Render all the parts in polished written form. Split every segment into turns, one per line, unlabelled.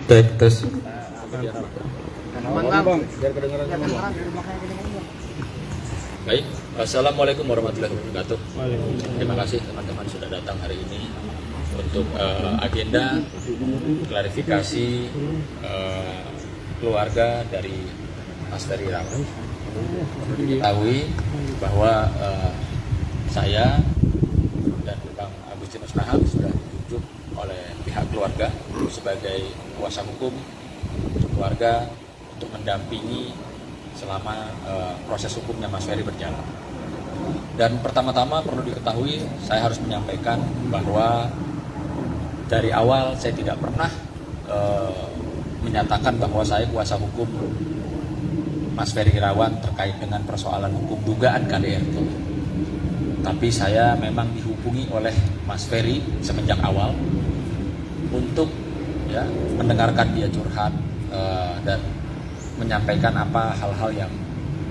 Tes. Baik, assalamualaikum warahmatullahi wabarakatuh. Terima kasih teman-teman sudah datang hari ini untuk agenda klarifikasi keluarga dari Mas Ferry Irawan. Diketahui bahwa saya dan Bang Agustinus Nahar sudah ditunjuk oleh pihak keluarga sebagai kuasa hukum keluarga untuk mendampingi selama proses hukumnya Mas Ferry berjalan. Dan pertama-tama perlu diketahui, saya harus menyampaikan bahwa dari awal saya tidak pernah menyatakan bahwa saya kuasa hukum Mas Ferry Irawan terkait dengan persoalan hukum dugaan KDRT. Tapi saya memang dihubungi oleh Mas Ferry semenjak awal untuk mendengarkan dia curhat dan menyampaikan apa hal-hal yang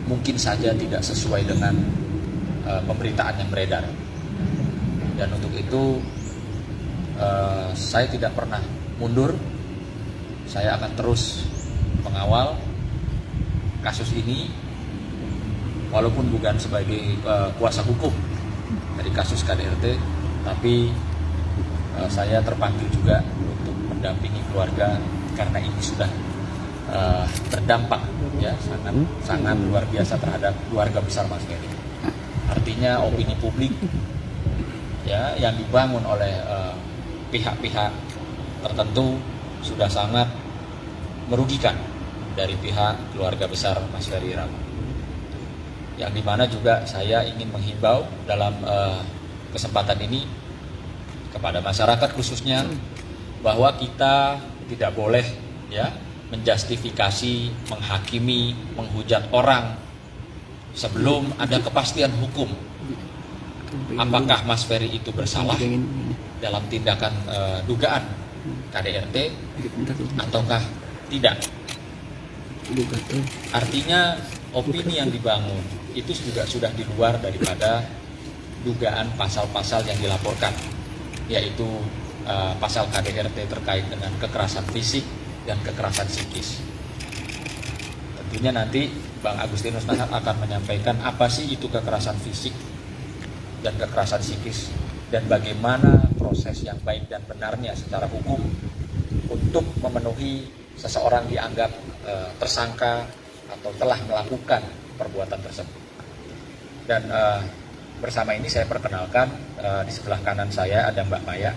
mungkin saja tidak sesuai dengan pemberitaan yang beredar. Dan untuk itu saya tidak pernah mundur. Saya akan terus mengawal kasus ini walaupun bukan sebagai kuasa hukum dari kasus KDRT, tapi saya terpanggil juga untuk mendampingi keluarga karena ini sudah berdampak sangat luar biasa terhadap keluarga besar Mas Ferry. Artinya opini publik yang dibangun oleh pihak-pihak tertentu sudah sangat merugikan dari pihak keluarga besar Mas Ferry Irawan. Yang dimana juga saya ingin menghimbau dalam kesempatan ini kepada masyarakat khususnya bahwa kita tidak boleh menjustifikasi, menghakimi, menghujat orang sebelum ada kepastian hukum. Apakah Mas Ferry itu bersalah dalam tindakan dugaan KDRT ataukah tidak? Artinya opini yang dibangun itu juga sudah di luar daripada dugaan pasal-pasal yang dilaporkan, yaitu pasal KDRT terkait dengan kekerasan fisik dan kekerasan psikis. Tentunya nanti Bang Agustinus Nahar akan menyampaikan apa sih itu kekerasan fisik dan kekerasan psikis dan bagaimana proses yang baik dan benarnya secara hukum untuk memenuhi seseorang dianggap tersangka atau telah melakukan perbuatan tersebut. Dan bersama ini saya perkenalkan, di sebelah kanan saya ada Mbak Maya.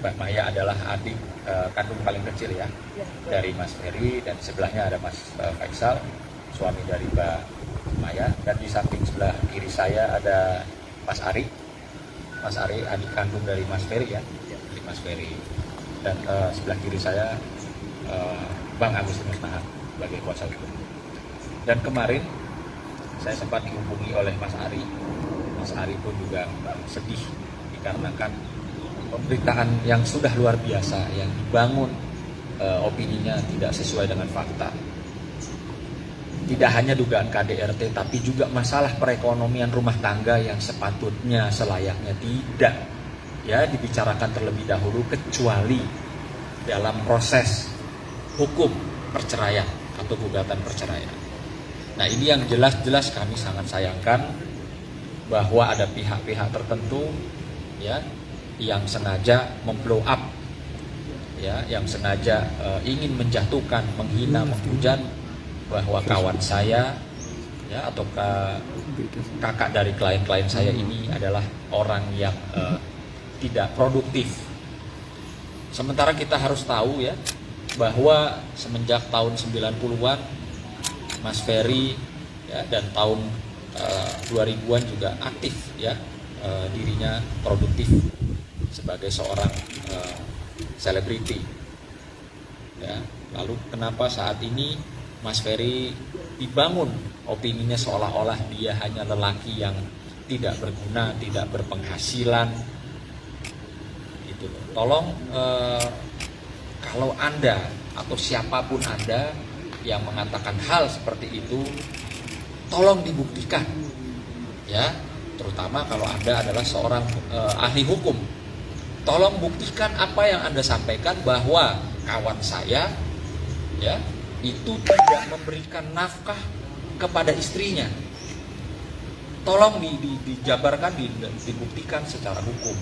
Mbak Maya adalah adik kandung paling kecil dari Mas Ferry, dan sebelahnya ada Mas Faisal, suami dari Mbak Maya, dan di samping sebelah kiri saya ada Mas Ari. Mas Ari adik kandung dari Mas Ferry dari Mas Ferry. Dan sebelah kiri saya Bang Agustinus Nahar sebagai kuasa hukum. Dan kemarin saya sempat dihubungi oleh Mas Ari. Mas Ari pun juga sedih dikarenakan pemberitaan yang sudah luar biasa yang dibangun, opininya tidak sesuai dengan fakta. Tidak hanya dugaan KDRT, tapi juga masalah perekonomian rumah tangga yang sepatutnya selayaknya tidak dibicarakan terlebih dahulu kecuali dalam proses hukum perceraian atau gugatan perceraian. Nah, ini yang jelas-jelas kami sangat sayangkan bahwa ada pihak-pihak tertentu yang sengaja memblow up, yang sengaja ingin menjatuhkan, menghina, menghujat bahwa kawan saya atau kakak dari klien-klien saya ini adalah orang yang tidak produktif. Sementara kita harus tahu bahwa semenjak tahun 90-an Mas Ferry dan tahun 2000-an juga aktif dirinya produktif sebagai seorang selebriti. Lalu kenapa saat ini Mas Ferry dibangun opininya seolah-olah dia hanya lelaki yang tidak berguna, tidak berpenghasilan. Itu tolong kalau Anda atau siapapun Anda yang mengatakan hal seperti itu, tolong dibuktikan terutama kalau Anda adalah seorang ahli hukum tolong buktikan apa yang Anda sampaikan bahwa kawan saya ya itu tidak memberikan nafkah kepada istrinya. Tolong dijabarkan, dibuktikan secara hukum.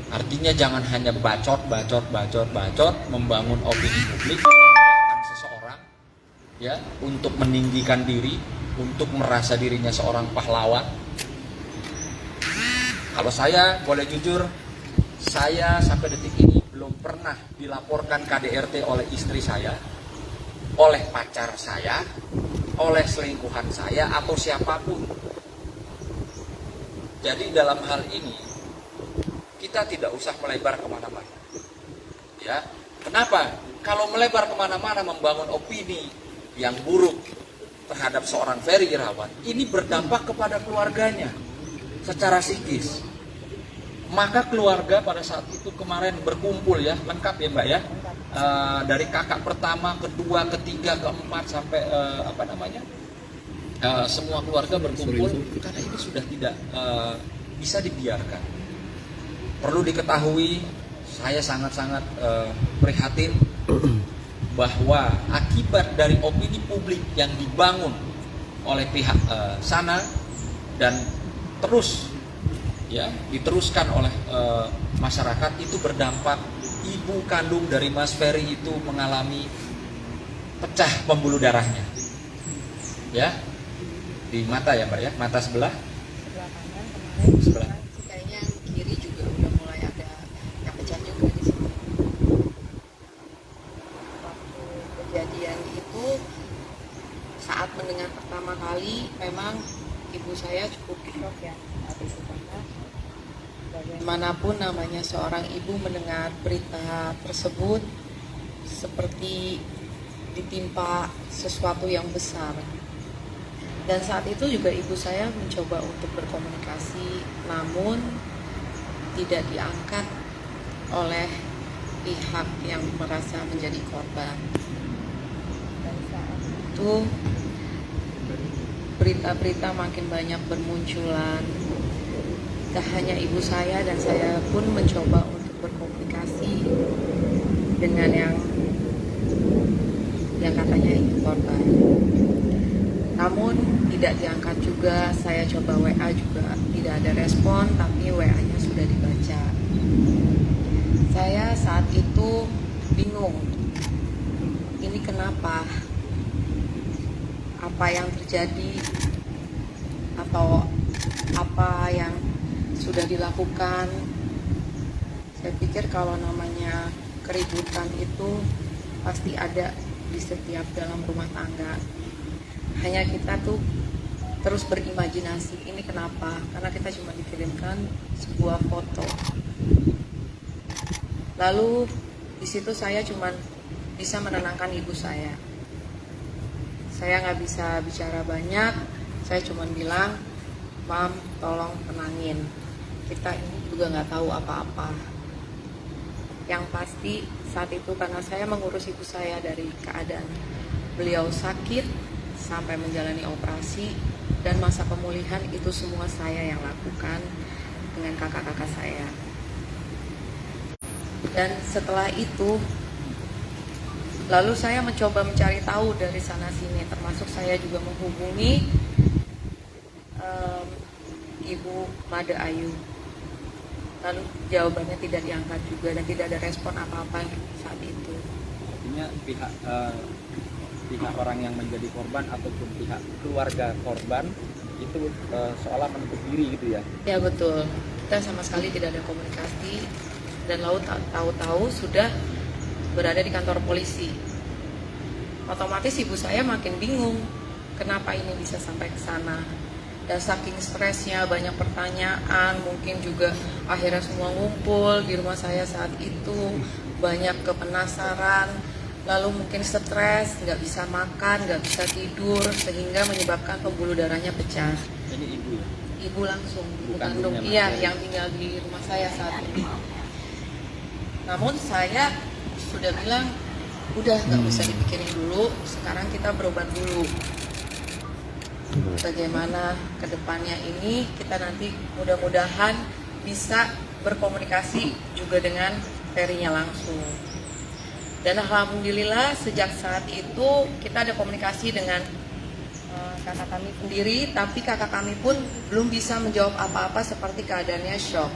Artinya jangan hanya bacot, membangun opini publik, merendahkan seseorang, ya, untuk meninggikan diri, untuk merasa dirinya seorang pahlawan. Kalau saya boleh jujur, saya sampai detik ini belum pernah dilaporkan KDRT oleh istri saya, oleh pacar saya, oleh selingkuhan saya, atau siapapun. Jadi dalam hal ini kita tidak usah melebar kemana-mana. Ya, kenapa? Kalau melebar kemana-mana membangun opini yang buruk terhadap seorang Ferry Irawan, ini berdampak kepada keluarganya secara psikis. Maka keluarga pada saat itu kemarin berkumpul ya, lengkap ya Mbak ya, dari kakak pertama, kedua, ketiga, keempat sampai semua keluarga berkumpul karena ini sudah tidak bisa dibiarkan. Perlu diketahui, saya sangat-sangat prihatin bahwa akibat dari opini publik yang dibangun oleh pihak sana dan terus ya diteruskan oleh masyarakat, itu berdampak ibu kandung dari Mas Ferry itu mengalami pecah pembuluh darahnya ya di mata ya Mbak ya, mata sebelah
kanan kemarin
sebelah
kayaknya yang kiri juga udah mulai ada yang pecah juga di situ. Waktu kejadian itu, saat mendengar pertama kali, memang ibu saya cukup shock ya saat itu, karena bagaimanapun namanya seorang ibu mendengar berita tersebut seperti ditimpa sesuatu yang besar. Dan saat itu juga ibu saya mencoba untuk berkomunikasi, namun tidak diangkat oleh pihak yang merasa menjadi korban. Dan saat itu berita-berita makin banyak bermunculan. Tak hanya ibu saya, dan saya pun mencoba untuk berkomunikasi dengan yang katanya itu korban. Namun tidak diangkat juga. Saya coba WA juga tidak ada respon, tapi WA-nya sudah dibaca. Saya saat itu bingung, ini kenapa? Apa yang terjadi atau apa yang sudah dilakukan? Saya pikir kalau namanya keributan itu pasti ada di setiap dalam rumah tangga. Hanya kita tuh terus berimajinasi, ini kenapa? Karena kita cuma dikirimkan sebuah foto. Lalu di situ saya cuma bisa menenangkan ibu saya. Saya nggak bisa bicara banyak. Saya cuma bilang, Mam, tolong tenangin. Kita ini juga nggak tahu apa-apa. Yang pasti saat itu karena saya mengurus ibu saya dari keadaan beliau sakit sampai menjalani operasi, dan masa pemulihan itu semua saya yang lakukan dengan kakak-kakak saya. Dan setelah itu lalu saya mencoba mencari tahu dari sana sini, termasuk saya juga menghubungi Ibu Made Ayu. Lalu jawabannya tidak diangkat juga dan tidak ada respon apa-apa saat itu.
Artinya pihak orang yang menjadi korban ataupun pihak keluarga korban itu seolah menutup diri gitu ya?
Ya betul, kita sama sekali tidak ada komunikasi, dan lalu tahu-tahu sudah berada di kantor polisi. Otomatis ibu saya makin bingung, kenapa ini bisa sampai ke sana. Dan saking stresnya, banyak pertanyaan, mungkin juga akhirnya semua ngumpul di rumah saya saat itu, banyak kepenasaran, lalu mungkin stres, nggak bisa makan, nggak bisa tidur, sehingga menyebabkan pembuluh darahnya pecah.
Ini ibu ya?
Ibu langsung, ibu
Bukan
kandung,
ibunya,
iya, yang tinggal di rumah saya saat ini. Namun saya sudah bilang, udah nggak usah dipikirin dulu, sekarang kita berobat dulu. Bagaimana kedepannya ini, kita nanti mudah-mudahan bisa berkomunikasi juga dengan Ferry-nya langsung. Dan alhamdulillah sejak saat itu kita ada komunikasi dengan kakak kami sendiri, tapi kakak kami pun belum bisa menjawab apa-apa seperti keadaannya shock.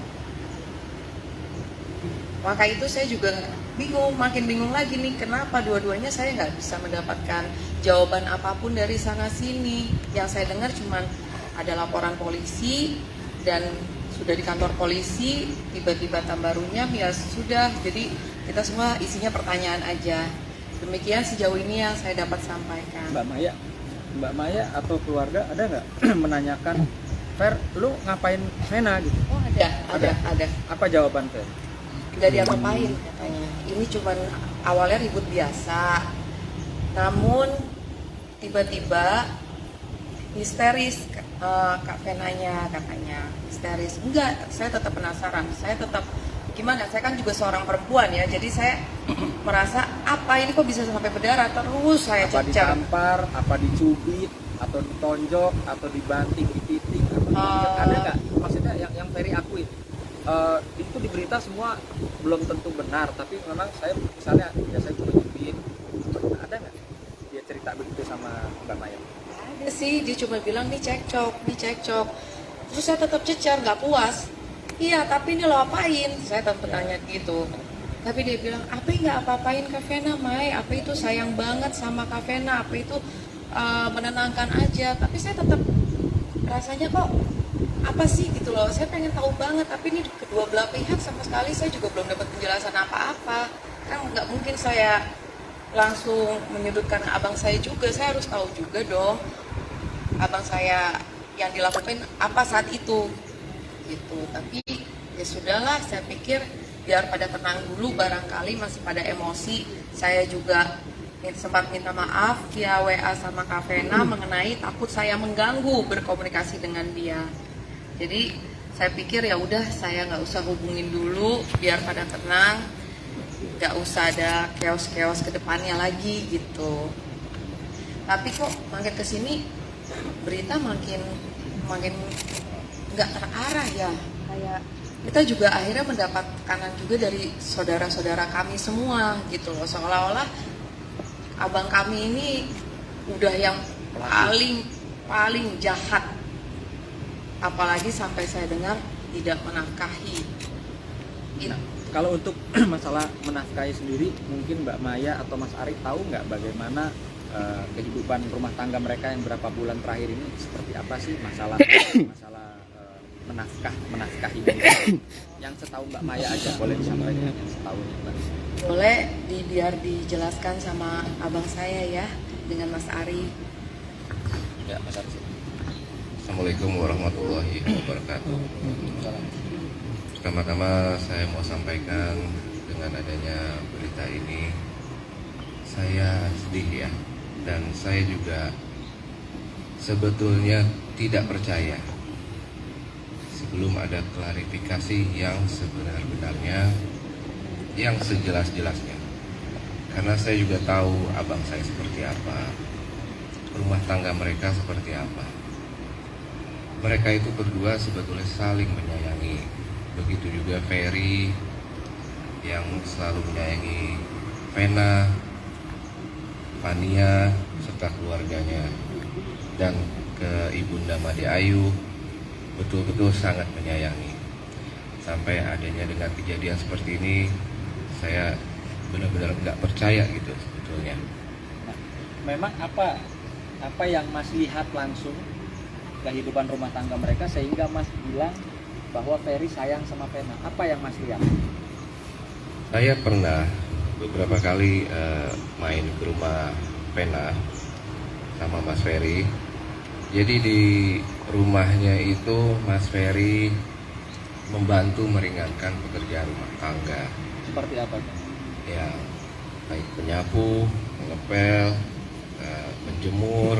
Maka itu saya juga bingung, makin bingung lagi nih, kenapa dua-duanya saya nggak bisa mendapatkan jawaban apapun dari sana sini. Yang saya dengar cuman ada laporan polisi dan sudah di kantor polisi, tiba-tiba tambah runyam, ya sudah. Jadi kita semua isinya pertanyaan aja. Demikian sejauh ini yang saya dapat sampaikan.
Mbak Maya atau keluarga ada nggak menanyakan, Fer, lu ngapain Vena gitu?
Oh ada.
Apa jawaban Fer?
Nggak diapa-apain katanya. Ini cuman awalnya ribut biasa, namun tiba-tiba histeris Kak Venanya katanya histeris. Enggak, saya tetap penasaran. Saya tetap gimana? Saya kan juga seorang perempuan ya, jadi saya merasa apa ini kok bisa sampai berdarah terus. Saya
Apa
cecar.
ditampar, apa dicubit, atau ditonjok, atau dibanting, dipiting, atau diinjek? Ada nggak? Maksudnya yang Ferry akui itu di berita semua belum tentu benar, tapi memang saya misalnya ya saya cuma nyubit. Ada nggak dia cerita begitu sama Mbak Maya?
Ada sih, dia cuma bilang nih cekcok. Terus saya tetap cecar, nggak puas. Iya, tapi ini lo apain? Saya tetap bertanya gitu. Tapi dia bilang, apa nggak apa-apain Kak Vena, Mai? Apa itu sayang banget sama Kak Vena? Apa itu menenangkan aja? Tapi saya tetap rasanya kok apa sih gitu loh. Saya pengen tahu banget, tapi ini kedua belah pihak sama sekali saya juga belum dapat penjelasan apa-apa. Kan nggak mungkin saya langsung menyudutkan abang saya juga. Saya harus tahu juga dong abang saya yang dilakukan apa saat itu gitu. Tapi ya sudahlah, saya pikir biar pada tenang dulu, barangkali masih pada emosi. Saya juga sempat minta maaf via WA sama Kak Vena mengenai takut saya mengganggu berkomunikasi dengan dia. Jadi saya pikir ya udah, saya nggak usah hubungin dulu, biar pada tenang, nggak usah ada chaos-chaos ke depannya lagi gitu. Tapi kok makin kesini berita makin nggak terarah ya. Kayak kita juga akhirnya mendapat tekanan juga dari saudara-saudara kami semua gitu loh, seolah-olah abang kami ini udah yang paling jahat, apalagi sampai saya dengar tidak menafkahi.
Nah, kalau untuk masalah menafkahi sendiri, mungkin Mbak Maya atau Mas Ari tahu nggak bagaimana kehidupan rumah tangga mereka yang berapa bulan terakhir ini seperti apa sih masalah menafkahi ini? Yang setahu Mbak Maya aja boleh disampaikan yang setahu Mbak.
Boleh biar dijelaskan sama abang saya ya, dengan Mas Ari.
Ya, Mas Ari.
Assalamualaikum warahmatullahi wabarakatuh. Pertama-tama saya mau sampaikan, dengan adanya berita ini saya sedih ya, dan saya juga sebetulnya tidak percaya sebelum ada klarifikasi yang sebenar-benarnya, yang sejelas-jelasnya. Karena saya juga tahu abang saya seperti apa, rumah tangga mereka seperti apa. Mereka itu berdua sebetulnya saling menyayangi. Begitu juga Ferry yang selalu menyayangi Vena, Fania, serta keluarganya. Dan ke Ibunda Made Ayu betul-betul sangat menyayangi. Sampai adanya dengan kejadian seperti ini, saya benar-benar nggak percaya gitu sebetulnya.
Nah, memang apa yang Mas lihat langsung kehidupan rumah tangga mereka sehingga Mas bilang bahwa Ferry sayang sama Vena? Apa yang Mas lihat?
Saya pernah beberapa kali main ke rumah Vena sama Mas Ferry. Jadi di rumahnya itu Mas Ferry membantu meringankan pekerjaan rumah tangga.
Seperti apa?
Ya, baik penyapu, mengepel, menjemur,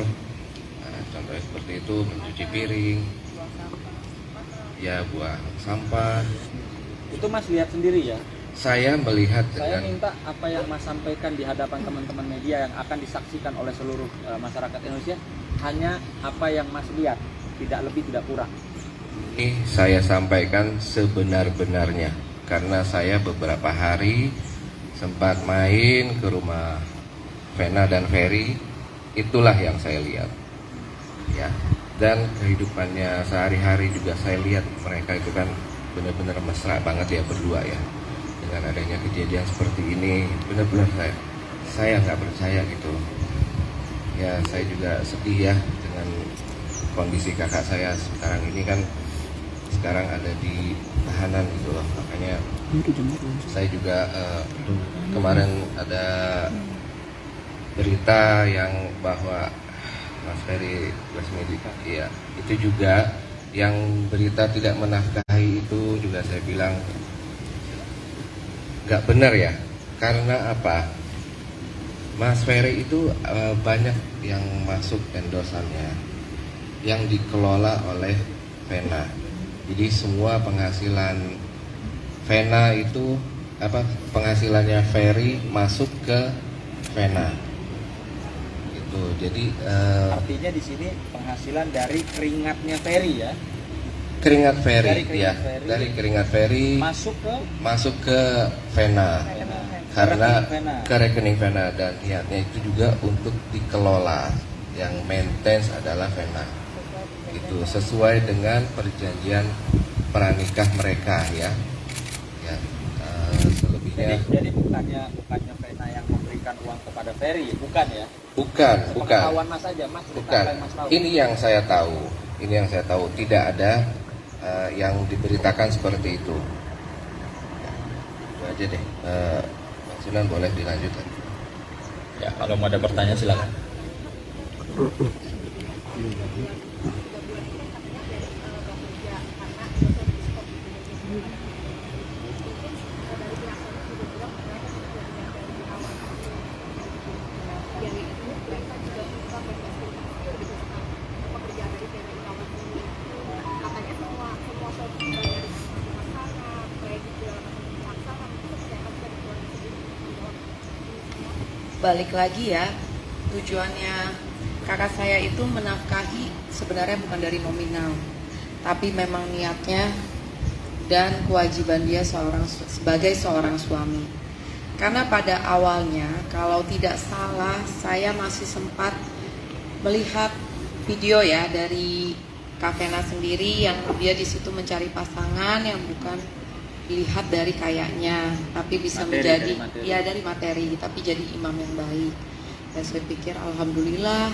contohnya seperti itu, mencuci piring, ya buang sampah.
Itu Mas lihat sendiri ya?
Saya melihat
Saya
dengan
minta apa yang Mas sampaikan di hadapan teman-teman media yang akan disaksikan oleh seluruh masyarakat Indonesia, hanya apa yang Mas lihat, tidak lebih tidak kurang.
Ini saya sampaikan sebenar-benarnya karena saya beberapa hari sempat main ke rumah Vena dan Ferry, itulah yang saya lihat. Ya, dan kehidupannya sehari-hari juga saya lihat mereka itu kan benar-benar mesra banget ya berdua ya. Dengan adanya kejadian seperti ini, benar-benar saya nggak percaya gitu. Ya, saya juga sedih ya dengan kondisi kakak saya sekarang ini kan sekarang ada di tahanan gitu loh, makanya saya juga kemarin ada berita yang bahwa Mas Ferry Lesmedi, ya itu juga yang berita tidak menafkahi itu juga saya bilang nggak benar ya, karena apa? Mas Ferry itu banyak yang masuk endosannya yang dikelola oleh Vena. Jadi semua penghasilan Vena itu penghasilannya Ferry masuk ke Vena. Itu jadi
Artinya di sini penghasilan dari keringatnya Ferry ya.
Keringat Ferry
Dari keringat
ya,
Ferry.
dari keringat Ferry masuk ke Vena. Karena ke rekening Vena dan niatnya itu juga untuk dikelola, yang maintenance adalah Vena. Itu sesuai dengan perjanjian pranikah mereka ya. Ya, selebihnya
Jadi bukannya Vena yang memberikan uang kepada Ferry, bukan ya?
bukan.
Pengetahuan Mas aja, Mas.
Bukan.
Mas tahu.
Ini yang saya tahu. Tidak ada yang diberitakan seperti itu. Ya, itu aja deh. Bang Sunan boleh dilanjutkan.
Ya, kalau mau ada pertanyaan silakan.
Balik lagi ya, tujuannya kakak saya itu menafkahi sebenarnya bukan dari nominal, tapi memang niatnya dan kewajiban dia sebagai seorang suami. Karena pada awalnya kalau tidak salah saya masih sempat melihat video ya dari Kak Vena sendiri yang dia di situ mencari pasangan yang bukan dilihat dari kayaknya, tapi bisa menjadi dari materi, tapi jadi imam yang baik. Dan saya pikir alhamdulillah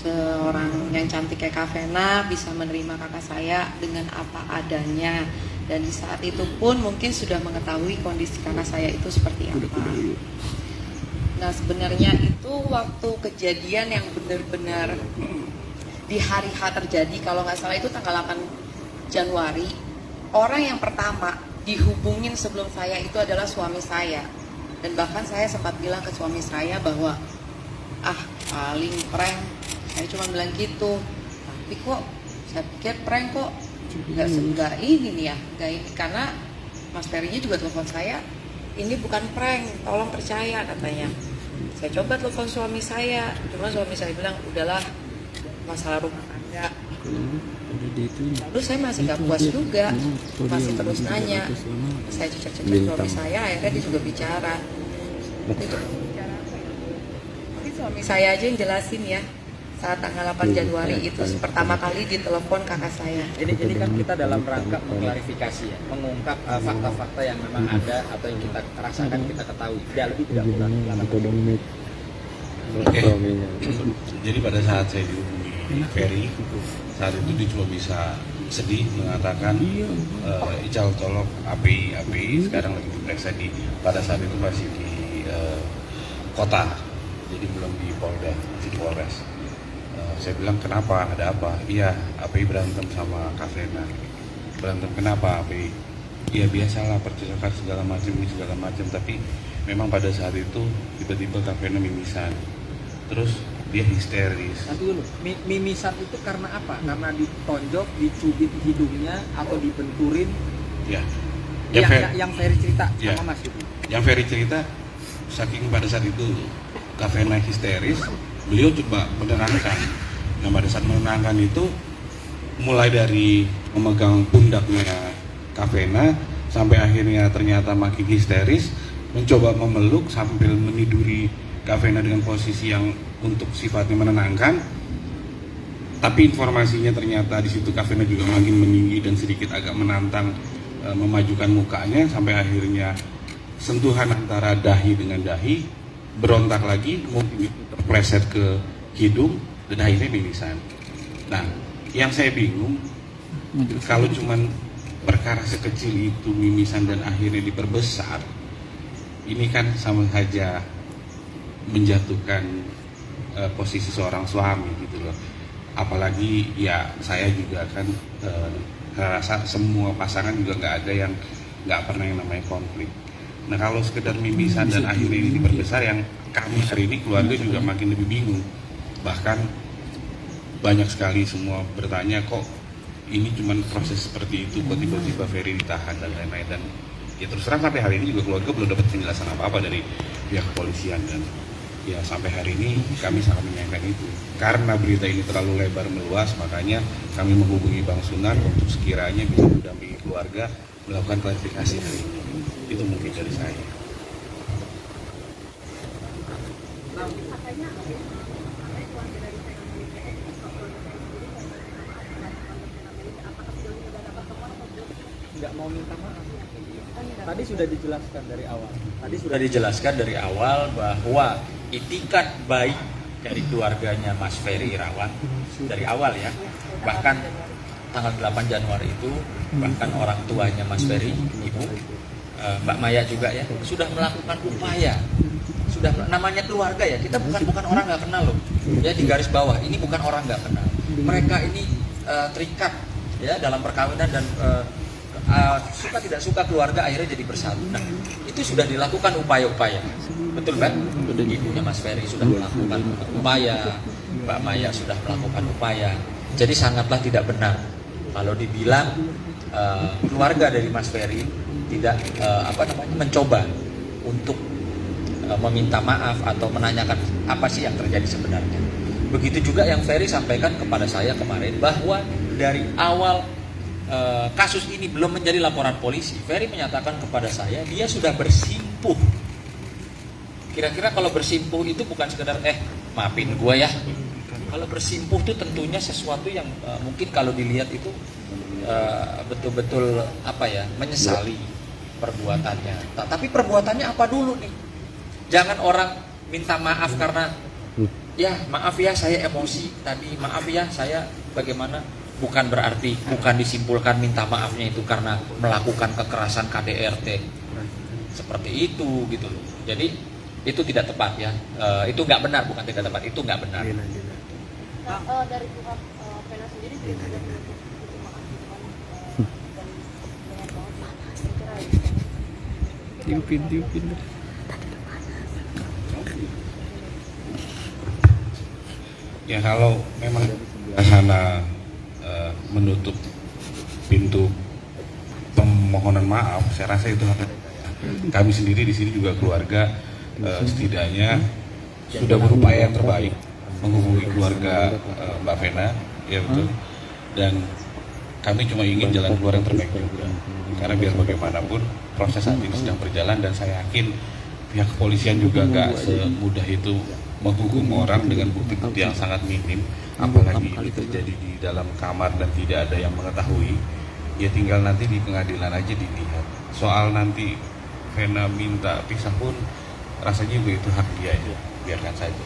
seorang yang cantik kayak Kak Vena bisa menerima kakak saya dengan apa adanya, dan di saat itu pun mungkin sudah mengetahui kondisi kakak saya itu seperti apa. Nah sebenarnya itu waktu kejadian yang benar-benar di hari H terjadi, kalau nggak salah itu tanggal 8 Januari, orang yang pertama dihubungin sebelum saya itu adalah suami saya. Dan bahkan saya sempat bilang ke suami saya bahwa paling prank, saya cuma bilang gitu. Tapi kok saya pikir prank kok nggak ini nih ya, nggak ini, karena Mas Ferry-nya juga telepon saya, ini bukan prank, tolong percaya katanya. Saya coba telepon suami saya, cuma suami saya bilang udahlah masalah rumah tangga. Lalu saya masih nggak puas juga, masih terus nanya. Saya cek-cek suami saya, akhirnya dia juga bicara. Tapi suami saya aja yang jelasin ya, saat tanggal 8 Januari itu pertama kali ditelepon kakak saya.
Jadi kan kita dalam rangka mengklarifikasi ya, mengungkap fakta-fakta yang memang ada atau yang kita rasakan, kita ketahui. Tidak lebih tidak kurang.
Oke. Jadi pada saat saya dihubungi Ferry, saat itu dia cuma bisa sedih mengatakan Ical tolong API sekarang lagi diperiksa pada saat itu masih di kota, jadi belum di Polda, masih di Polres. Saya bilang kenapa, ada apa? Iya, API berantem sama Kak Vena. Berantem kenapa API? Ya biasalah, percakapan segala macam, tapi memang pada saat itu tiba-tiba Kak Vena mimisan, terus dia histeris.
Nanti dulu, mimisan itu karena apa? Karena ditonjok, dicubit hidungnya, atau dibenturin?
Ya.
Yang Ferry cerita
ya,
sama Mas itu.
Yang Ferry cerita, saking pada saat itu Kak Vena histeris, beliau coba menenangkan. Nah pada saat menenangkan itu mulai dari memegang pundaknya Kavena sampai akhirnya ternyata makin histeris, mencoba memeluk sambil meniduri Kavena dengan posisi yang untuk sifatnya menenangkan. Tapi informasinya ternyata di situ Kavena juga makin meninggi dan sedikit agak menantang, memajukan mukanya sampai akhirnya sentuhan antara dahi dengan dahi, berontak lagi, mungkin itu terpleset ke hidung dan akhirnya mimisan. Nah, yang saya bingung kalau cuman perkara sekecil itu mimisan dan akhirnya diperbesar, ini kan sama saja menjatuhkan posisi seorang suami gitu loh. Apalagi ya saya juga kan rasa semua pasangan juga nggak ada yang nggak pernah yang namanya konflik. Nah kalau sekedar mimisan dan akhirnya ini diperbesar, yang kami hari ini keluarga juga makin lebih bingung. Bahkan banyak sekali semua bertanya, kok ini cuma proses seperti itu, kok tiba-tiba Ferry ditahan dan lain-lain. Dan ya terus terang sampai hari ini juga keluarga belum dapat penjelasan apa-apa dari pihak kepolisian. Dan ya sampai hari ini kami sangat menyayangkan itu. Karena berita ini terlalu lebar meluas, makanya kami menghubungi Bang Sunan untuk sekiranya bisa mendampingi keluarga melakukan klarifikasi hari ini. Itu mungkin dari saya.
Nggak mau minta maaf. Tadi sudah dijelaskan dari awal.
Sudah dijelaskan dari awal bahwa itikat baik dari keluarganya Mas Ferry Irawan dari awal ya. Bahkan tanggal 8 Januari itu bahkan orang tuanya Mas Ferry, Ibu Mbak Maya juga ya, sudah melakukan upaya. Sudah, namanya keluarga ya, kita bukan orang nggak kenal loh. Ya, di garis bawah ini bukan orang nggak kenal. Mereka ini terikat ya dalam perkawinan dan suka tidak suka keluarga akhirnya jadi bersatu. Nah, itu sudah dilakukan upaya-upaya. Betul kan? Ibunya Mas Ferry sudah melakukan upaya, Mbak Maya sudah melakukan upaya. Jadi sangatlah tidak benar kalau dibilang keluarga dari Mas Ferry tidak mencoba untuk meminta maaf atau menanyakan apa sih yang terjadi sebenarnya. Begitu juga yang Ferry sampaikan kepada saya kemarin bahwa dari awal kasus ini belum menjadi laporan polisi, Ferry menyatakan kepada saya dia sudah bersimpuh. Kira-kira kalau bersimpuh itu bukan sekedar maafin gue ya. Kalau bersimpuh itu tentunya sesuatu yang mungkin kalau dilihat itu betul-betul menyesali perbuatannya. Tapi perbuatannya apa dulu nih? Jangan orang minta maaf karena ya maaf ya saya emosi tadi, maaf ya saya bagaimana. Bukan berarti, bukan disimpulkan minta maafnya itu karena melakukan kekerasan KDRT seperti itu gitu loh. Jadi itu tidak tepat ya, itu nggak benar, bukan tidak tepat, itu nggak benar.
Nah, dari pihak Vena sendiri juga sudah menuntut maaf dengan bahwa cerai.
Tiupin.
Ya kalau memang sana menutup pintu permohonan maaf, saya rasa itu hak kami sendiri di sini juga keluarga setidaknya sudah berupaya yang terbaik menghubungi keluarga Mbak Vena, ya betul, dan kami cuma ingin jalan keluar yang terbaik juga, karena biar bagaimanapun proses saat ini sedang berjalan dan saya yakin pihak kepolisian juga nggak semudah itu menghukum orang dengan bukti-bukti yang sangat minim, apalagi ini terjadi di dalam kamar dan tidak ada yang mengetahui. Ya tinggal nanti di pengadilan aja dilihat. Soal nanti Vena minta pisah pun rasanya juga itu hak dia aja, biarkan saja.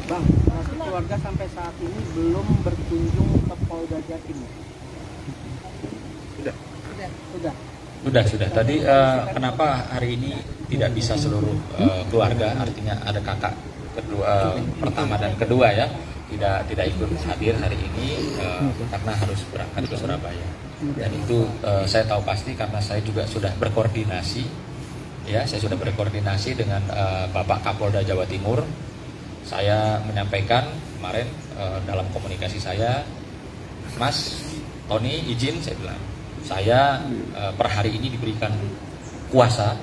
Bang, berarti keluarga sampai saat ini belum berkunjung ke Polda Jatim?
Sudah. Tadi kenapa hari ini tidak bisa seluruh keluarga, artinya ada kakak kedua, pertama dan kedua ya, tidak ikut hadir hari ini karena harus berangkat ke Surabaya. Dan itu saya tahu pasti karena saya juga sudah berkoordinasi, ya saya sudah berkoordinasi dengan Bapak Kapolda Jawa Timur. Saya menyampaikan kemarin dalam komunikasi saya, Mas Tony izin, saya bilang, saya per hari ini diberikan kuasa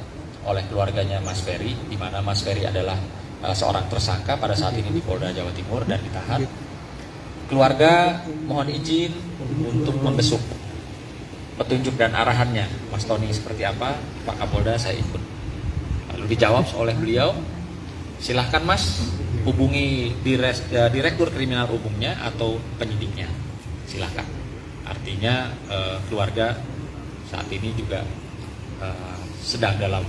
oleh keluarganya Mas Ferry, di mana Mas Ferry adalah seorang tersangka pada saat ini di Polda Jawa Timur dan ditahan. Keluarga mohon izin untuk membesuk petunjuk dan arahannya Mas Tony seperti apa, Pak Kapolda saya ikut. Lalu dijawab oleh beliau, silahkan Mas hubungi Direktur Kriminal Umumnya atau penyidiknya, silahkan. Artinya keluarga saat ini juga sedang dalam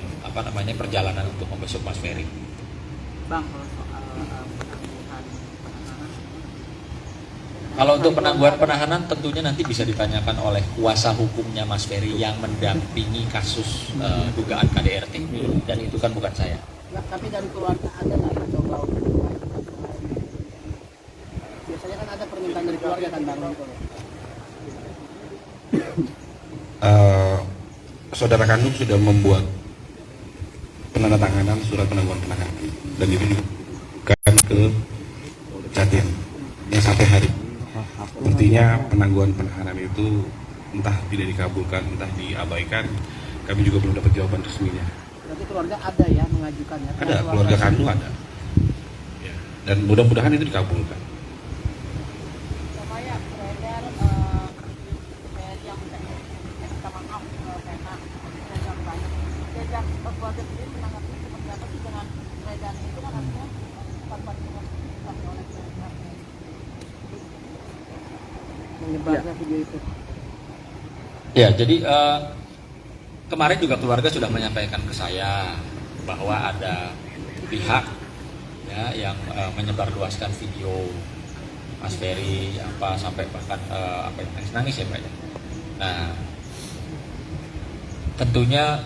perjalanan untuk membesuk Mas Ferry.
Bang, kalau soal penangguhan penahanan,
Kalau untuk penangguhan penahanan tentunya nanti bisa ditanyakan oleh kuasa hukumnya Mas Ferry yang mendampingi kasus dugaan KDRT, dan itu kan bukan saya.
Ya, tapi dari keluarga ada nggak yang coba untuk biasanya kan ada permintaan dari keluarga kan bang?
Saudara kandung sudah membuat penandatanganan surat penangguhan penahanan dan itu diberikan ke Jatim yang sampai hari. Artinya penangguhan penahanan itu entah tidak dikabulkan, entah diabaikan, kami juga belum dapat jawaban resminya.
Berarti keluarga ada ya mengajukannya?
Ada, keluarga kandung ada. Ya. Dan mudah-mudahan itu dikabulkan.
Supaya beredar yang minta maaf karena jejak banyak. Jejak keluarga sendiri menanggapi seperti apa sih dengan beredarnya itu kan artinya tanpa diingatkan oleh keluarga.
Menyebarnya video itu.
Ya, jadi kemarin juga keluarga sudah menyampaikan ke saya bahwa ada pihak ya yang menyebarluaskan video Mas Ferry sampai bahkan nangis ya Pak ya. Nah, tentunya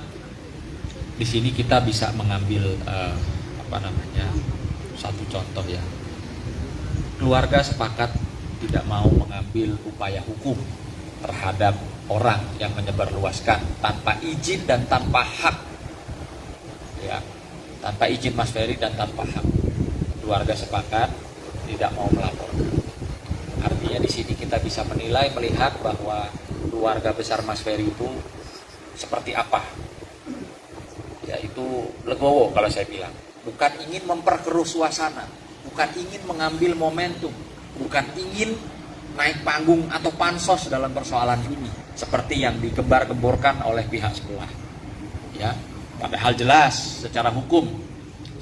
di sini kita bisa mengambil satu contoh ya. Keluarga sepakat tidak mau mengambil upaya hukum terhadap orang yang menyebarluaskan tanpa izin dan tanpa hak, ya, tanpa izin Mas Ferry dan tanpa hak. Keluarga sepakat tidak mau melapor. Artinya di sini kita bisa menilai, melihat bahwa keluarga besar Mas Ferry itu seperti apa. Yaitu legowo kalau saya bilang. Bukan ingin memperkeruh suasana, bukan ingin mengambil momentum, bukan ingin naik panggung atau pansos dalam persoalan ini seperti yang digembar-gemborkan oleh pihak sebelah. Ya, padahal jelas secara hukum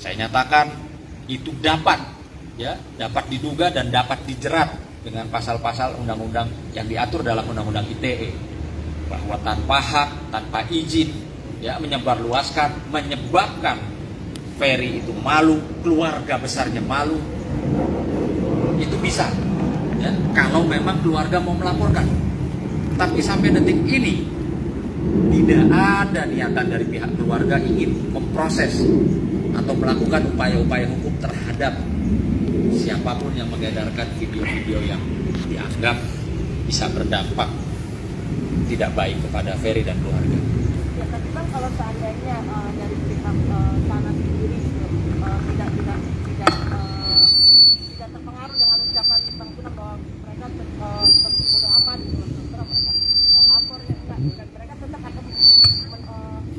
saya nyatakan itu dapat diduga dan dapat dijerat dengan pasal-pasal undang-undang yang diatur dalam undang-undang ITE, bahwa tanpa hak, tanpa izin ya menyebarluaskan, menyebabkan Ferry itu malu, keluarga besarnya malu. Itu bisa ya, kalau memang keluarga mau melaporkan. Tapi sampai detik ini tidak ada niatan dari pihak keluarga ingin memproses atau melakukan upaya-upaya hukum terhadap siapapun yang mengedarkan video-video yang dianggap bisa berdampak tidak baik kepada Ferry dan keluarga.
Ya, tapi Bang, kalau seandainya dari pihak sana sendiri tidak terpengaruh dengan ucapan Bang Sunam bahwa mereka bodo amat, terserah mereka mau lapor ya enggak, dan mereka tetap akan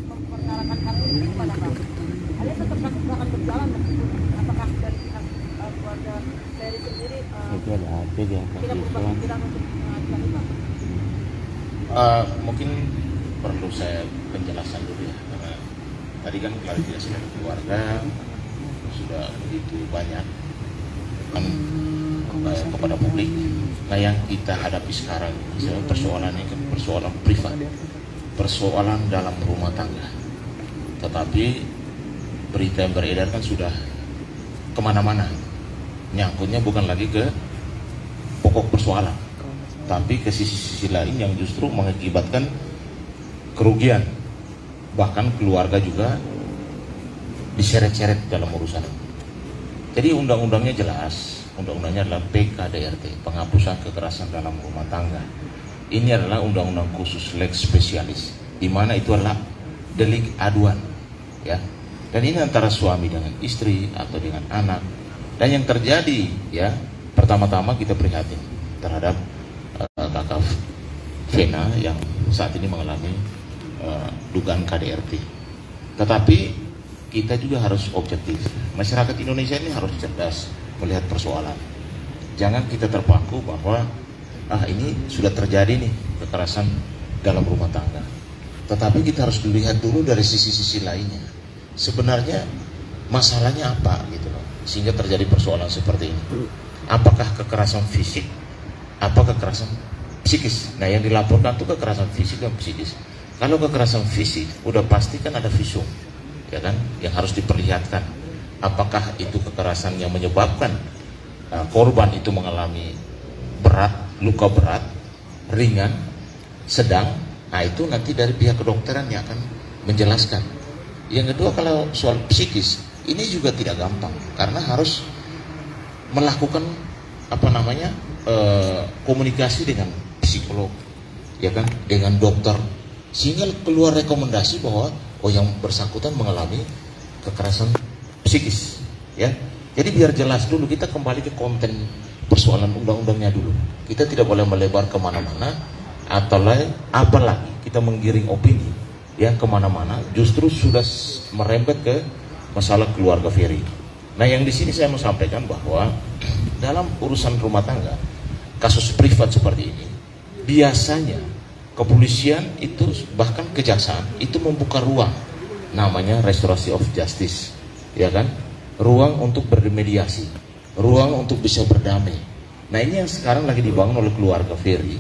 memperkarakan kasus ini kepada Bang. Ada tetap kasus akan berjalan meskipun apakah dari pihak keluarga dari sendiri tidak berubah pikiran untuk mengajukan itu?
Mungkin perlu saya penjelasan dulu ya, karena tadi kan klarifikasi dari keluarga sudah begitu banyak kepada publik. Nah, yang kita hadapi sekarang persoalannya kan persoalan privat, persoalan dalam rumah tangga. Tetapi berita yang beredar kan sudah kemana-mana, nyangkutnya bukan lagi ke pokok persoalan, tapi ke sisi-sisi lain yang justru mengakibatkan kerugian, bahkan keluarga juga diseret-seret dalam urusan. Jadi undang-undangnya jelas, undang-undangnya adalah PKDRT, penghapusan kekerasan dalam rumah tangga. Ini adalah undang-undang khusus lex spesialis, di mana itu adalah delik aduan, ya. Dan ini antara suami dengan istri atau dengan anak. Dan yang terjadi, ya, pertama-tama kita prihatin terhadap kakak Vena yang saat ini mengalami dugaan KDRT. Tetapi kita juga harus objektif. Masyarakat Indonesia ini harus cerdas melihat persoalan.
jangan kita terpaku bahwa ini sudah terjadi nih kekerasan dalam rumah tangga. Tetapi kita harus dilihat dulu dari sisi-sisi lainnya. Sebenarnya masalahnya apa gitu loh, sehingga terjadi persoalan seperti ini. Apakah kekerasan fisik? Apa kekerasan psikis? Nah, yang dilaporkan itu kekerasan fisik dan psikis. Kalau kekerasan fisik, udah pasti kan ada visum, ya kan, yang harus diperlihatkan. Apakah itu kekerasan yang menyebabkan korban itu mengalami berat, luka berat, ringan, sedang? Nah, itu nanti dari pihak kedokteran yang akan menjelaskan. Yang kedua, kalau soal psikis, ini juga tidak gampang karena harus melakukan komunikasi dengan psikolog, ya kan, dengan dokter, sehingga keluar rekomendasi bahwa yang bersangkutan mengalami kekerasan psikis, ya. Jadi biar jelas dulu, kita kembali ke konten persoalan undang-undangnya dulu. Kita tidak boleh melebar kemana-mana, apalagi kita menggiring opini yang kemana-mana, justru sudah merembet ke masalah keluarga Ferry. Nah, yang di sini saya mau sampaikan bahwa dalam urusan rumah tangga, kasus privat seperti ini, biasanya kepolisian itu, bahkan kejaksaan itu membuka ruang, namanya restoration of justice, ya kan, ruang untuk bermediasi, ruang untuk bisa berdamai. Nah, ini yang sekarang lagi dibangun oleh keluarga Ferry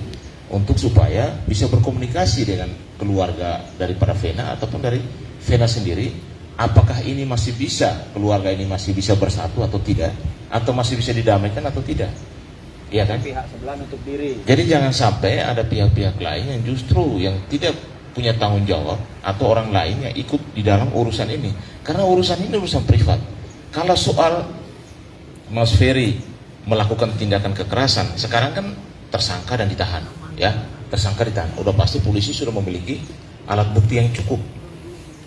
untuk supaya bisa berkomunikasi dengan keluarga daripada Vena ataupun dari Vena sendiri. Apakah ini masih bisa, keluarga ini masih bisa bersatu atau tidak, atau masih bisa didamaikan atau tidak, ya kan?
Pihak sebelah nutup diri.
Jadi jangan sampai ada pihak-pihak lain yang justru yang tidak punya tanggung jawab atau orang lain yang ikut di dalam urusan ini, karena urusan ini urusan privat. Kalau soal Mas Ferry melakukan tindakan kekerasan, sekarang kan tersangka dan ditahan, ya, tersangka ditahan. Udah pasti polisi sudah memiliki alat bukti yang cukup.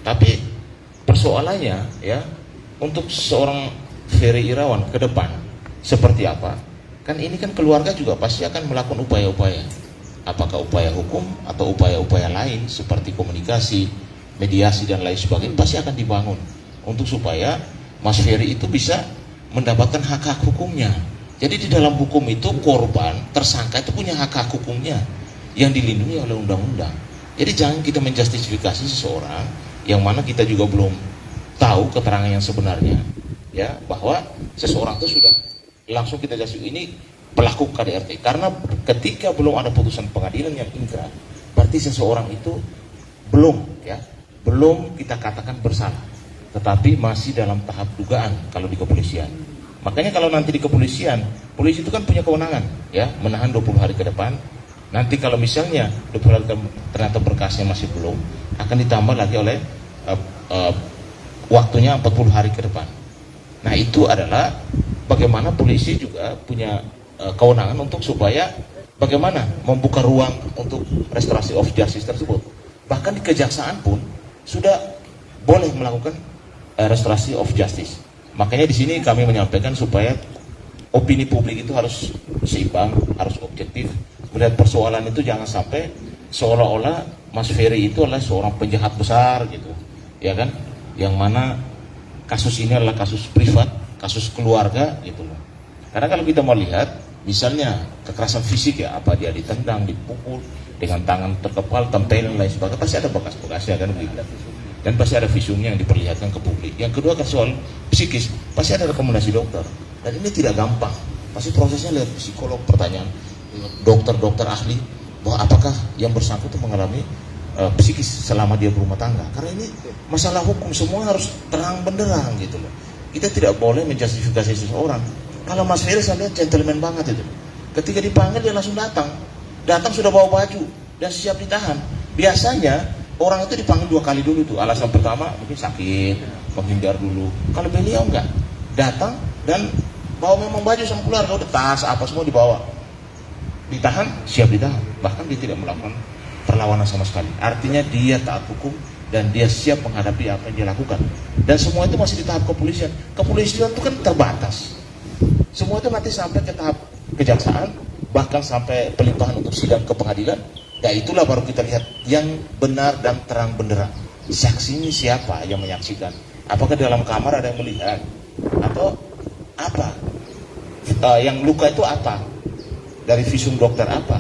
Tapi persoalannya, ya, untuk seorang Ferry Irawan ke depan seperti apa? Kan ini kan keluarga juga pasti akan melakukan upaya-upaya. Apakah upaya hukum atau upaya-upaya lain seperti komunikasi, mediasi dan lain sebagainya pasti akan dibangun untuk supaya Mas Ferry itu bisa mendapatkan hak-hak hukumnya. Jadi di dalam hukum itu korban, tersangka itu punya hak-hak hukumnya yang dilindungi oleh undang-undang. Jadi jangan kita menjustifikasi seseorang yang mana kita juga belum tahu keterangan yang sebenarnya, ya, bahwa seseorang itu sudah langsung kita judge ini pelaku KDRT, karena ketika belum ada putusan pengadilan yang inkrah, berarti seseorang itu belum kita katakan bersalah, tetapi masih dalam tahap dugaan kalau di kepolisian. Makanya kalau nanti di kepolisian, polisi itu kan punya kewenangan, ya, menahan 20 hari ke depan. Nanti kalau misalnya 20 hari ternyata berkasnya masih belum, akan ditambah lagi oleh waktunya 40 hari ke depan. Nah, itu adalah bagaimana polisi juga punya kewenangan untuk supaya bagaimana membuka ruang untuk restoration of justice tersebut. Bahkan di kejaksaan pun sudah boleh melakukan restoration of justice. Makanya di sini kami menyampaikan supaya opini publik itu harus seimbang, harus objektif. Melihat persoalan itu jangan sampai seolah-olah Mas Ferry itu adalah seorang penjahat besar gitu, ya kan? Yang mana kasus ini adalah kasus privat, kasus keluarga gitu loh. Karena kalau kita mau lihat, misalnya kekerasan fisik, ya, apa dia ditendang, dipukul dengan tangan terkepal, tempel dan lain sebagainya, pasti ada bekas-bekasnya kan begitu. Dan pasti ada visumnya yang diperlihatkan ke publik. Yang kedua kan soal psikis, pasti ada rekomendasi dokter. Dan ini tidak gampang. Pasti prosesnya lihat psikolog, pertanyaan dokter-dokter ahli bahwa apakah yang bersangkutan mengalami psikis selama dia berumah tangga. Karena ini masalah hukum, semua harus terang benderang gitu loh. Kita tidak boleh menjustifikasi seseorang. Kalau Mas Ferry saya lihat gentleman banget itu. Ketika dipanggil dia langsung datang sudah bawa baju dan siap ditahan. Biasanya orang itu dipanggil 2 kali dulu tuh. Alasan pertama mungkin sakit, menghindar dulu. Kalau beliau enggak, datang dan bawa memang baju sama keluarga, udah tas apa semua dibawa. Ditahan, siap ditahan. Bahkan dia tidak melakukan perlawanan sama sekali. Artinya dia taat hukum dan dia siap menghadapi apa yang dia lakukan. Dan semua itu masih di tahap kepolisian. Kepolisian itu kan terbatas. Semua itu nanti sampai ke tahap kejaksaan, bahkan sampai pelimpahan untuk sidang ke pengadilan. Dan itulah baru kita lihat yang benar dan terang benderang. Saksinya siapa yang menyaksikan? Apakah dalam kamar ada yang melihat? Atau apa? yang luka itu apa, dari visum dokter apa.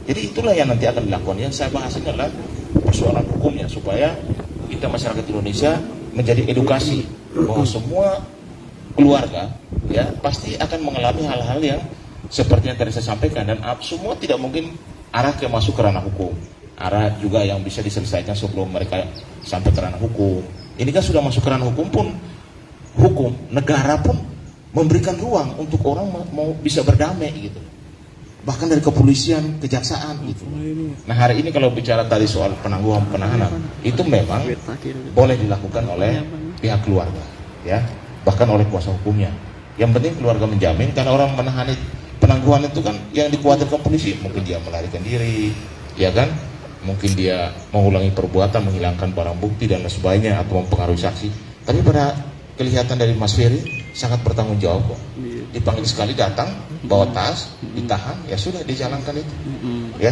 Jadi itulah yang nanti akan dilakukan. Yang saya bahas ini adalah persoalan hukumnya, supaya kita masyarakat Indonesia menjadi edukasi bahwa semua keluarga ya pasti akan mengalami hal-hal yang seperti yang tadi saya sampaikan, dan semua tidak mungkin arah ke masuk ke ranah hukum, arah juga yang bisa diselesaikan sebelum mereka sampai ke ranah hukum. Ini kan sudah masuk ke ranah hukum pun, hukum negara pun memberikan ruang untuk orang mau bisa berdamai gitu, bahkan dari kepolisian, kejaksaan gitu. Nah hari ini kalau bicara tadi soal penangguhan penahanan, itu memang boleh dilakukan oleh pihak keluarga ya, bahkan oleh kuasa hukumnya. Yang penting keluarga menjamin, karena orang menahan penangguhan itu kan yang dikhawatirkan polisi, mungkin dia melarikan diri, ya kan? Mungkin dia mengulangi perbuatan, menghilangkan barang bukti dan lain sebagainya, atau mempengaruhi saksi. Tapi pada kelihatan dari Mas Ferry sangat bertanggung jawab kok. Dipanggil sekali datang, bawa tas, ditahan, ya sudah dijalankan itu. Ya.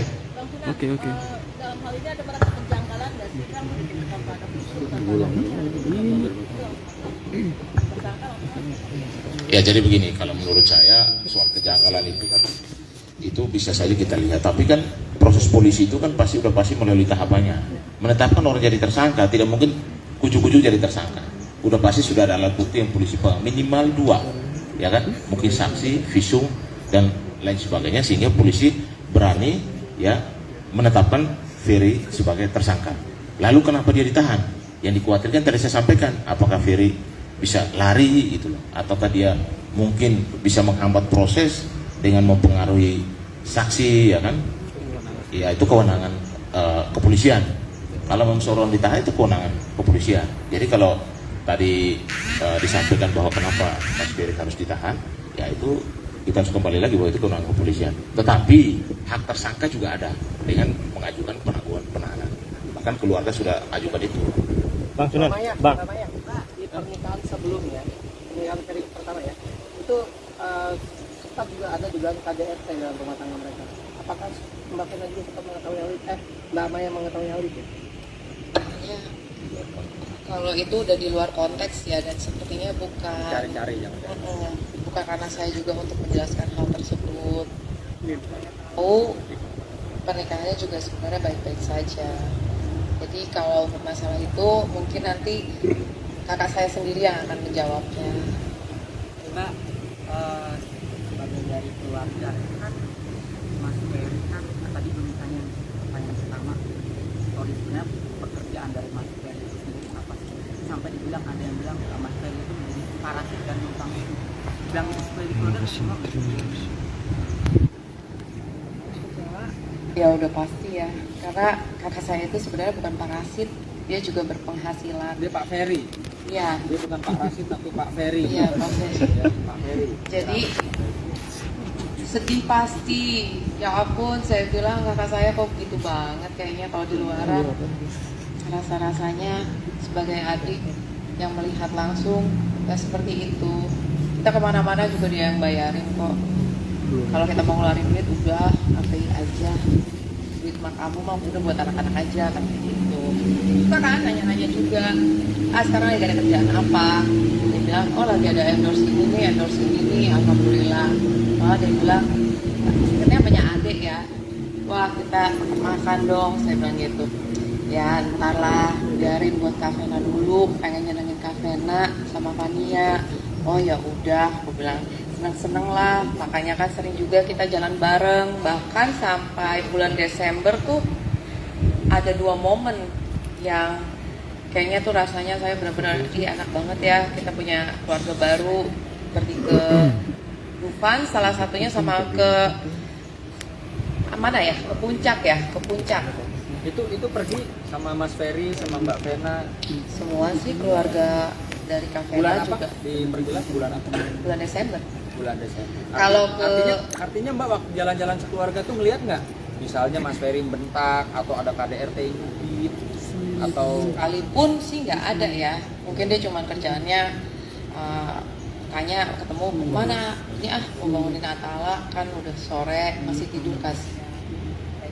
Oke. Dalam hal ini ada merasa kejanggalan nggak sih? Kan
Ya jadi begini, kalau menurut saya soal kejanggalan itu kan itu bisa saja kita lihat, tapi kan proses polisi itu kan pasti melalui tahapannya. Menetapkan orang jadi tersangka tidak mungkin kucu-kucu jadi tersangka. Udah pasti sudah ada alat bukti yang polisi pegang, minimal 2, ya kan? Mungkin saksi, visum dan lain sebagainya, sehingga polisi berani ya menetapkan Ferry sebagai tersangka. Lalu kenapa dia ditahan? Yang dikhawatirkan tadi saya sampaikan, apakah Ferry bisa lari gitu loh, ataukah dia mungkin bisa menghambat proses dengan mempengaruhi saksi, ya kan? Ya itu kewenangan kepolisian. Kalau seorang ditahan itu kewenangan kepolisian. Jadi kalau tadi disampaikan bahwa kenapa Mas Ferry harus ditahan, ya itu kita harus kembali lagi bahwa itu kewenangan kepolisian. Tetapi hak tersangka juga ada dengan mengajukan penangguhan penahanan. Bahkan keluarga sudah ajukan itu.
Bang Sunan,
Bang, di pernikahan sebelumnya, pernikahan Ferry pertama ya, itu sempat juga ada dugaan KDRT dalam rumah tangga mereka. Apakah Mbak Fena juga sempat mengetahui hal itu? Mbak Maya mengetahui hal itu?
Ya, kalau itu udah di luar konteks ya, dan sepertinya bukan
cari-cari yang
bukan karena saya juga untuk menjelaskan hal tersebut. Pernikahannya juga sebenarnya baik-baik saja. Jadi kalau untuk masalah itu mungkin nanti kakak saya sendiri yang akan menjawabnya.
Mbak, sebagai dari keluarga kan Mas Ferry kan tadi belum ditanya pertanyaan pertama, sebenarnya pekerjaan dari Mas Ferry itu sendiri apa sih? Sampai dibilang ada yang bilang Mas Ferry itu menjadi parasit dan utang itu. Bilang Mas Ferry keluarga semua.
Ya udah pasti ya, karena kakak saya itu sebenarnya bukan parasit, dia juga berpenghasilan.
Dia Pak Ferry.
Iya.
Dia bukan Pak Rasid tapi Pak Ferry.
Iya, Pak Ferry.
Ya, Pak Ferry.
Jadi sedih pasti. Ya ampun, saya bilang kakak saya kok begitu banget kayaknya kalau di luaran. Rasa-rasanya sebagai adik yang melihat langsung ya seperti itu. Kita kemana-mana juga dia yang bayarin kok. Kalau kita mau ngeluarin duit udah ambil aja, duit mak kamu mah udah buat anak-anak aja kan gitu. Kita kan nanya-nanya juga, sekarang lagi ada kerjaan apa? Dia bilang, oh lagi ada endorse ini nih, alhamdulillah. Wah dia bilang, katanya punya adik ya, wah kita makan dong, saya bilang gitu. Ya ntar lah, biarin buat Kak Fena dulu, pengen nyenengin Kak Fena sama Fania. Oh ya udah, aku bilang seneng lah, makanya kan sering juga kita jalan bareng, bahkan sampai bulan Desember tuh ada 2 momen yang kayaknya tuh rasanya saya benar-benar enak banget ya, kita punya keluarga baru, pergi ke Dufan, salah satunya sama ke mana ya, ke puncak.
Itu pergi sama Mas Ferry sama Mbak Fena.
Semua sih keluarga dari Kak Fena
Bulan apa?
juga.
Diperjelas bulan apa?
Bulan Desember.
Bulan Desember.
Kalau
artinya Mbak waktu jalan-jalan sekeluarga tuh ngelihat nggak? Misalnya Mas Ferry bentak atau ada KDRT ngubit atau
sekalipun sih nggak ada ya. Mungkin dia cuma kerjaannya tanya ketemu mana ini mau bangunin Atala kan udah sore masih tidur kasih.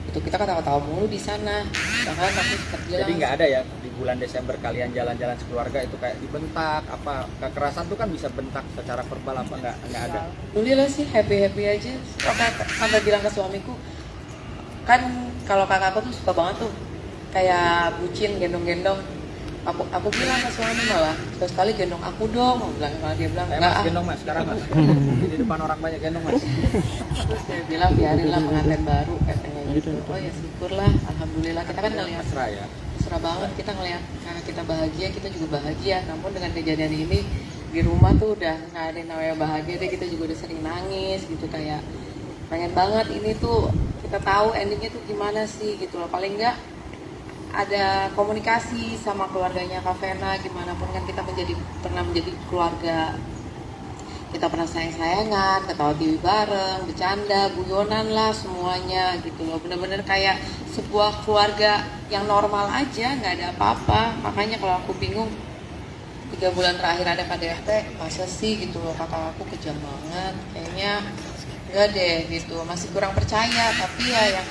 Itu kita ketawa-tawa mulu di sana. Bahkan aku sempat bilang.
jadi nggak ada ya di bulan Desember kalian jalan-jalan sekeluarga itu kayak dibentak apa kekerasan tuh kan bisa bentak secara verbal apa nggak ada?
Alhamdulillah sih happy aja. Sampai bilang ke suamiku, kan kalau kakakku tuh suka banget tuh kayak bucin gendong-gendong. Aku bilang ke suami malah sekali gendong aku dong, mau bilang, malah dia bilang
Mas gendong mas sekarang mas. Di depan orang banyak gendong mas.
Terus dia bilang biarinlah pengantin baru katanya gitu. Oh ya syukurlah, alhamdulillah kita kan ngelihat
Mesra ya.
mesra banget, kita ngelihat karena kita bahagia, kita juga bahagia. Namun dengan kejadian ini di rumah tuh udah nggak ada yang namanya bahagia deh, kita juga udah sering nangis gitu, kayak pengen banget ini tuh kita tahu endingnya tuh gimana sih gitu loh. Paling nggak ada komunikasi sama keluarganya Kak Vena, gimana pun kan kita pernah menjadi keluarga, kita pernah sayang-sayangan, ketawa TV bareng, bercanda, guyonan lah semuanya gitu loh. Bener-bener kayak sebuah keluarga yang normal aja, nggak ada apa-apa. Makanya kalau aku bingung 3 bulan terakhir ada KDRT, masa sih gitu loh, kakak aku kejam banget, kayaknya enggak deh gitu, masih kurang percaya. Tapi ya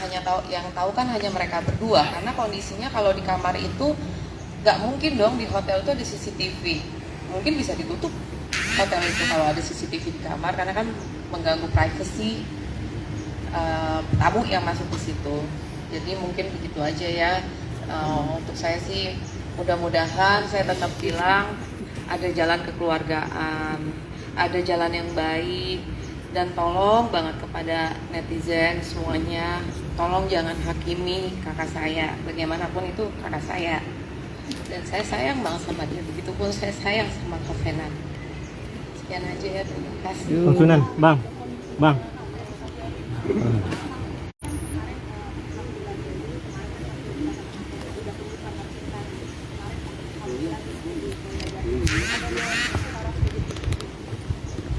yang tahu kan hanya mereka berdua, karena kondisinya kalau di kamar itu nggak mungkin dong di hotel itu ada CCTV, mungkin bisa ditutup hotel itu kalau ada CCTV di kamar, karena kan mengganggu privasi tamu yang masuk ke situ. Jadi mungkin begitu aja ya. Untuk saya sih mudah-mudahan saya tetap bilang ada jalan kekeluargaan, ada jalan yang baik. Dan tolong banget kepada netizen semuanya, tolong jangan hakimi kakak saya, bagaimanapun itu kakak saya. Dan saya sayang banget sama dia, begitupun saya sayang sama Kak Vena. Sekian aja ya, terima kasih.
Bang Sunan, bang.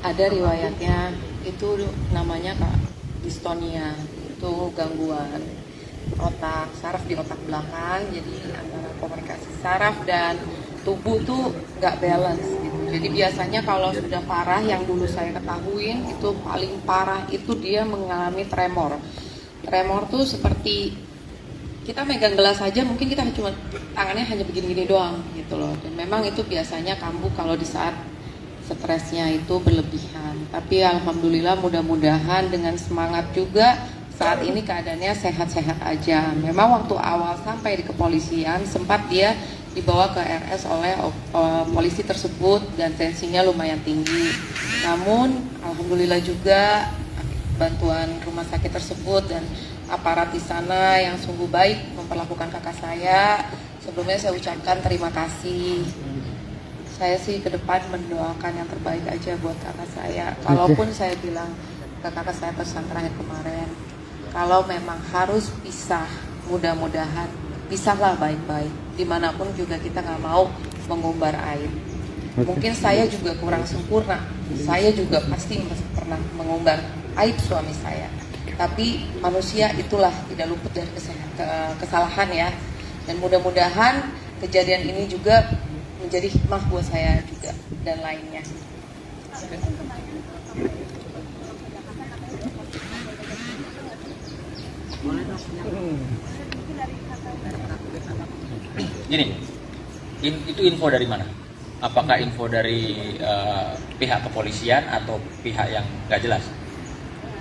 Ada riwayatnya, itu namanya Kak distonia, itu gangguan otak, saraf di otak belakang. Jadi antara komunikasi saraf dan tubuh tuh nggak balance gitu. Jadi biasanya kalau sudah parah, yang dulu saya ketahuin itu paling parah itu dia mengalami tremor. Tremor tuh seperti kita megang gelas aja, mungkin kita cuma tangannya hanya begini-gini doang gitu loh. Dan memang itu biasanya kambuh kalau di saat stresnya itu berlebihan. Tapi alhamdulillah, mudah-mudahan dengan semangat juga saat ini keadaannya sehat-sehat aja. Memang waktu awal sampai di kepolisian sempat dia dibawa ke RS oleh polisi tersebut dan tensinya lumayan tinggi. Namun alhamdulillah juga bantuan rumah sakit tersebut dan aparat di sana yang sungguh baik memperlakukan kakak saya. Sebelumnya saya ucapkan terima kasih. Saya sih ke depan mendoakan yang terbaik aja buat kakak saya. Kalaupun saya bilang ke kakak saya pesan terakhir kemarin, kalau memang harus pisah, mudah-mudahan pisahlah baik-baik. Dimanapun juga kita nggak mau mengumbar aib. Mungkin saya juga kurang sempurna, saya juga pasti pernah mengumbar aib suami saya. Tapi manusia itulah tidak luput dari kesalahan ya. Dan mudah-mudahan kejadian ini juga menjadi hikmah buat saya juga dan lainnya.
Gini, itu info dari mana? Apakah info dari pihak kepolisian atau pihak yang nggak jelas?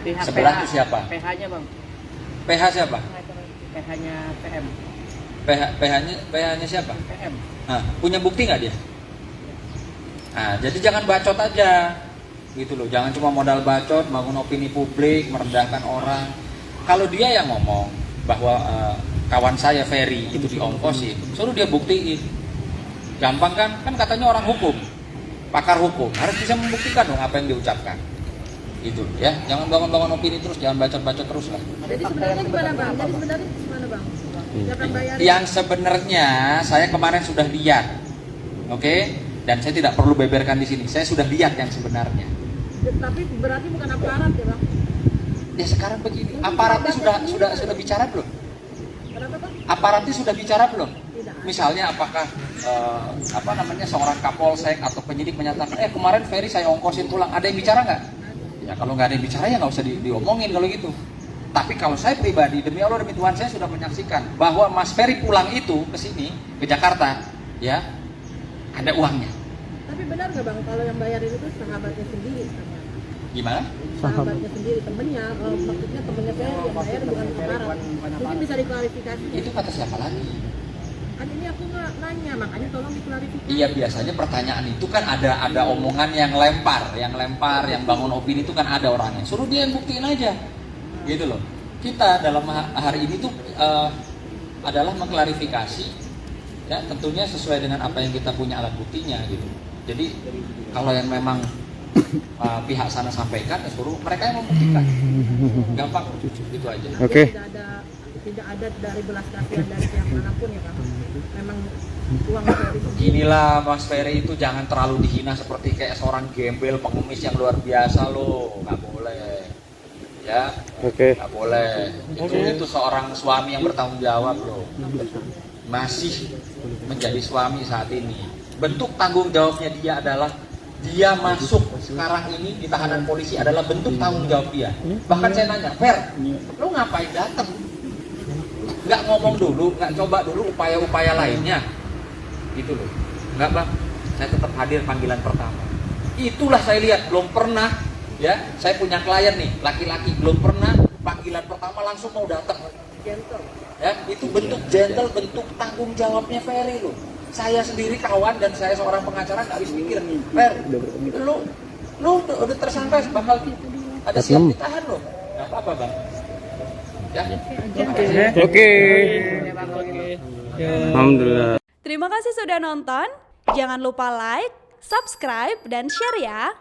Pihak
Sebelah
PH,
itu siapa?
PH-nya bang,
PH siapa?
PH-nya PM.
PH-nya siapa?
PM.
Nah, punya bukti nggak dia? Nah, jadi jangan bacot aja, gitu loh. Jangan cuma modal bacot, bangun opini publik, merendahkan orang. Kalau dia yang ngomong bahwa kawan saya Ferry itu diongkosin, suruh dia buktiin. Gampang kan? Kan katanya orang hukum, pakar hukum, harus bisa membuktikan dong apa yang diucapkan. Itu ya, jangan bangun-bangun opini terus, jangan bacot-bacot terus lah.
Jadi sebenarnya gimana bang? Jadi sebenarnya gimana bang? Jangan bayar.
Yang sebenarnya saya kemarin sudah lihat, oke? Dan saya tidak perlu beberkan di sini. Saya sudah lihat yang sebenarnya.
Tapi berarti bukan aparat ya bang?
Ya sekarang begini, aparatnya sudah bicara belum?
Kenapa bang?
Aparatnya sudah bicara belum?
Tidak.
Misalnya apakah seorang kapolsek atau penyidik menyatakan, kemarin Ferry saya ongkosin pulang. Ada yang bicara nggak? Ya kalau nggak ada yang bicara ya nggak usah diomongin kalau gitu. Tapi kalau saya pribadi, demi Allah demi Tuhan, saya sudah menyaksikan bahwa Mas Ferry pulang itu ke sini, ke Jakarta, ya, ada uangnya.
Tapi benar nggak Bang, kalau yang bayarin itu sahabatnya sendiri?
Gimana?
Sahabatnya sendiri, temennya, maksudnya temennya Ferry yang bayar bukan Kemaran. Mungkin bisa diklarifikasi.
Itu kata siapa lagi?
Kan ini aku nggak nanya, makanya tolong diklarifikasi.
Iya, biasanya pertanyaan itu kan ada omongan yang lempar, yang bangun opini itu kan ada orangnya. Suruh dia yang buktiin aja, gitu loh. Kita dalam hari ini tuh adalah mengklarifikasi, ya tentunya sesuai dengan apa yang kita punya alat buktinya, gitu. Jadi kalau yang memang pihak sana sampaikan, ya suruh mereka yang membuktikan. Gampang, gitu aja.
Oke.
Tidak ada dari belas kasihan dari pihak manapun ya Bang. Memang uang Ferry sendiri.
Inilah Mas Ferry itu jangan terlalu dihina seperti kayak seorang gembel pengemis yang luar biasa loh, nggak boleh, ya, nggak boleh. Itu seorang suami yang bertanggung jawab loh, masih menjadi suami saat ini. Bentuk tanggung jawabnya dia adalah dia masuk sekarang ini di tahanan polisi adalah bentuk tanggung jawab dia. Bahkan saya nanya, Fer, lu ngapain datang? Nggak ngomong dulu, nggak coba dulu upaya-upaya lainnya, gitu loh. Nggak Bang, saya tetap hadir panggilan pertama. Itulah saya lihat, belum pernah, ya, saya punya klien nih, laki-laki, belum pernah panggilan pertama langsung mau datang.
Gentle.
Ya, itu bentuk gentle, bentuk tanggung jawabnya Ferry loh. Saya sendiri kawan dan saya seorang pengacara nggak habis pikir, Fer, lu udah tersangka bakal ada siap ditahan loh. Nggak apa-apa Bang. Ya.
Oke. Alhamdulillah.
Terima kasih sudah nonton. Jangan lupa like, subscribe, dan share ya.